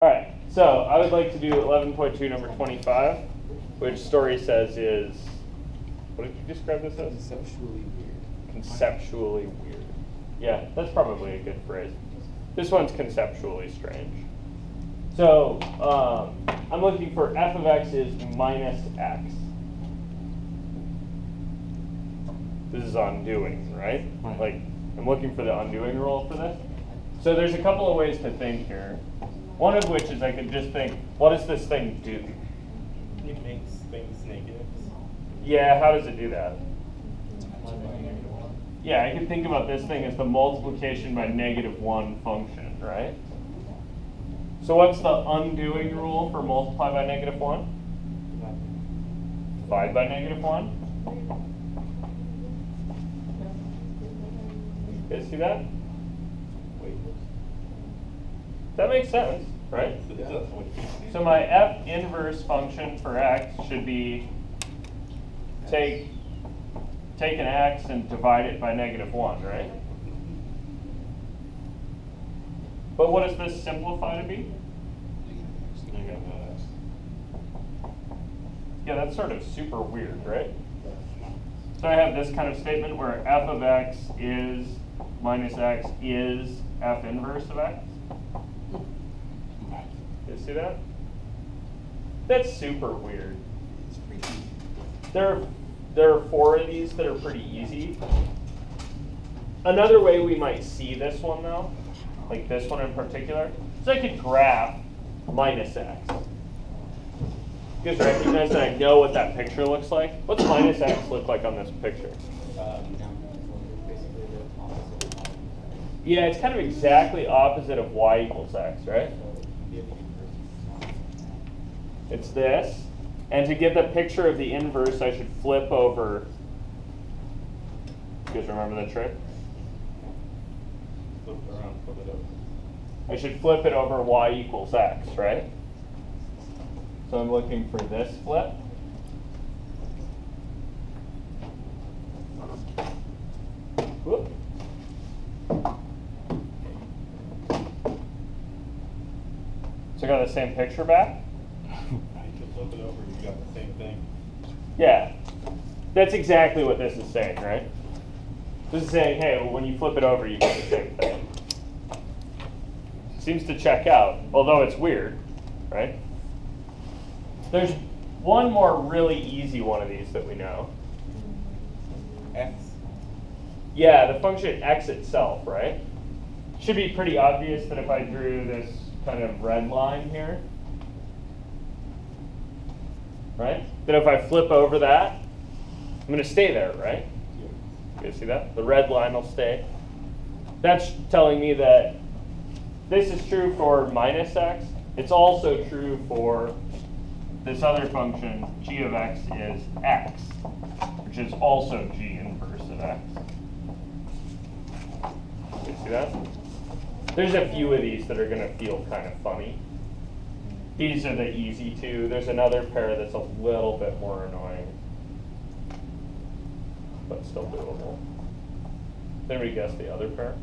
All right, so I would like to do 11.2 number 25, which Story says is, what did you describe this as? Conceptually weird. Conceptually weird. Yeah, that's probably a good phrase. This one's conceptually strange. So I'm looking for f of x is minus x. This is undoing, right? Like, I'm looking for the undoing rule for this. So there's a couple of ways to think here. One of which is I could just think, what does this thing do? It makes things negatives. Yeah, how does it do that? Yeah, I can think about this thing as the multiplication by -1 function, right? So what's the undoing rule for multiply by -1? Divide by -1. You guys see that? Wait. That makes sense, right? So my f inverse function for x should be take an x and divide it by -1, right? But what does this simplify to be? Yeah, that's sort of super weird, right? So I have this kind of statement where f of x is minus x is f inverse of x. You see that? That's super weird. There are 4 of these that are pretty easy. Another way we might see this one though, like this one in particular, is I could graph minus x. You guys recognize that I know what that picture looks like? What's minus x look like on this picture? Yeah, it's kind of exactly opposite of y equals x, right? It's this. And to get the picture of the inverse, I should flip over. You guys remember the trick? Flip it around, flip it over. I should flip it over y equals x, right? So I'm looking for this flip. Whoop. So I got the same picture back? Flip it over, you got the same thing. Yeah, that's exactly what this is saying, right? This is saying, hey, when you flip it over, you get the same thing. Seems to check out, although it's weird, right? There's one more really easy one of these that we know. X. Yeah, the function x itself, right? Should be pretty obvious that if I drew this kind of red line here, right? That if I flip over that, I'm going to stay there, right? You guys see that? The red line will stay. That's telling me that this is true for minus x. It's also true for this other function, g of x is x, which is also g inverse of x. You see that? There's a few of these that are going to feel kind of funny. These are the easy two. There's another pair that's a little bit more annoying, but still doable. Did anybody guess the other pair?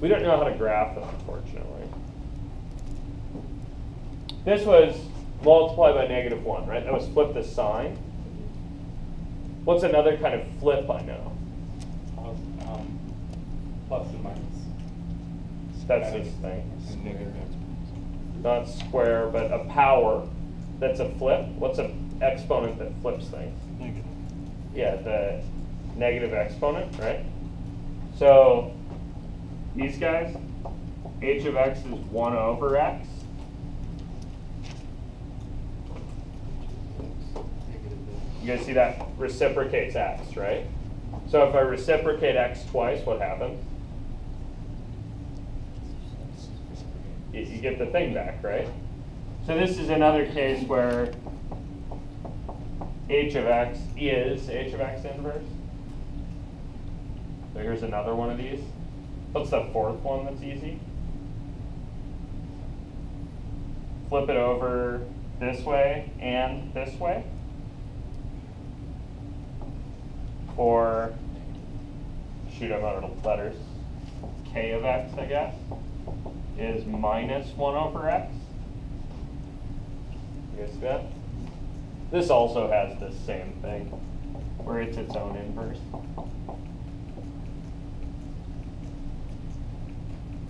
We don't know how to graph them, unfortunately. This was multiply by -1, right? That was flip the sign. What's another kind of flip I know? Plus and minus. That's this thing. Not square, but a power. That's a flip. What's an exponent that flips things? Negative. Yeah, the negative exponent, right? So these guys, h of x is 1 over x. You guys see that reciprocates x, right? So if I reciprocate x twice, what happens? You get the thing back, right? So this is another case where h of x is h of x inverse. So here's another one of these. What's the 4th one that's easy? Flip it over this way and this way. Or, shoot, I'm out of letters. k of x, I guess, is minus 1 over x. You guys see that? This also has the same thing, where it's its own inverse.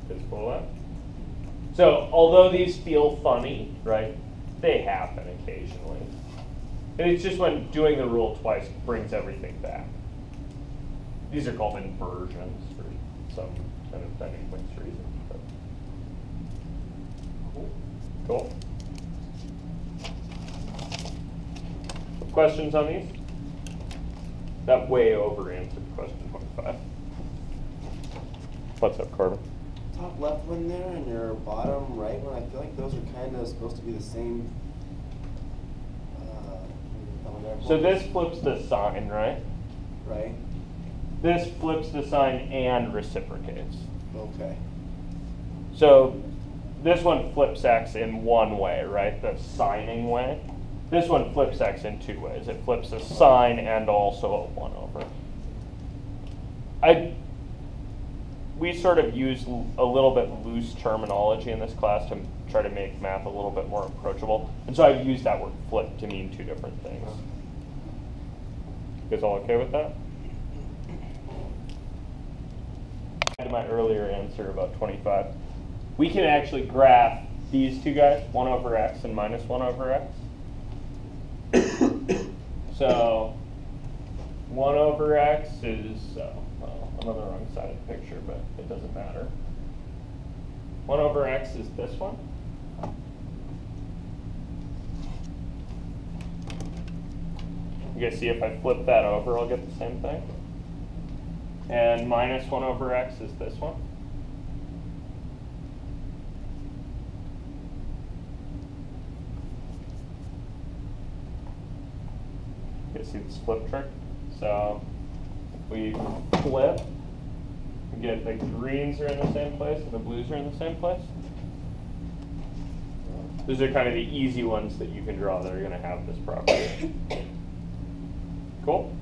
Just pull that. So, although these feel funny, right, they happen occasionally. And it's just when doing the rule twice brings everything back. These are called inversions for some kind of dynamics reason. But. Cool. Questions on these? That way over answered question 25. What's up, Corbin? Top left one there and your bottom right one, I feel like those are kind of supposed to be the same. So this flips the sign, right? Right. This flips the sign and reciprocates. Okay. So this one flips x in one way, right? The signing way. This one flips x in two ways. It flips a sign and also a 1 over. We sort of use a little bit loose terminology in this class to try to make math a little bit more approachable. And so I've used that word flip to mean two different things. You guys all okay with that? To my earlier answer about 25. We can actually graph these two guys, 1 over x and minus 1 over x. So 1 over x is, well, I'm on the wrong side of the picture, but it doesn't matter. 1 over x is this one. You guys see if I flip that over, I'll get the same thing. And minus 1 over x is this one. You guys see this flip trick? So we flip, we get the greens are in the same place and the blues are in the same place. Those are kind of the easy ones that you can draw that are going to have this property. Cool?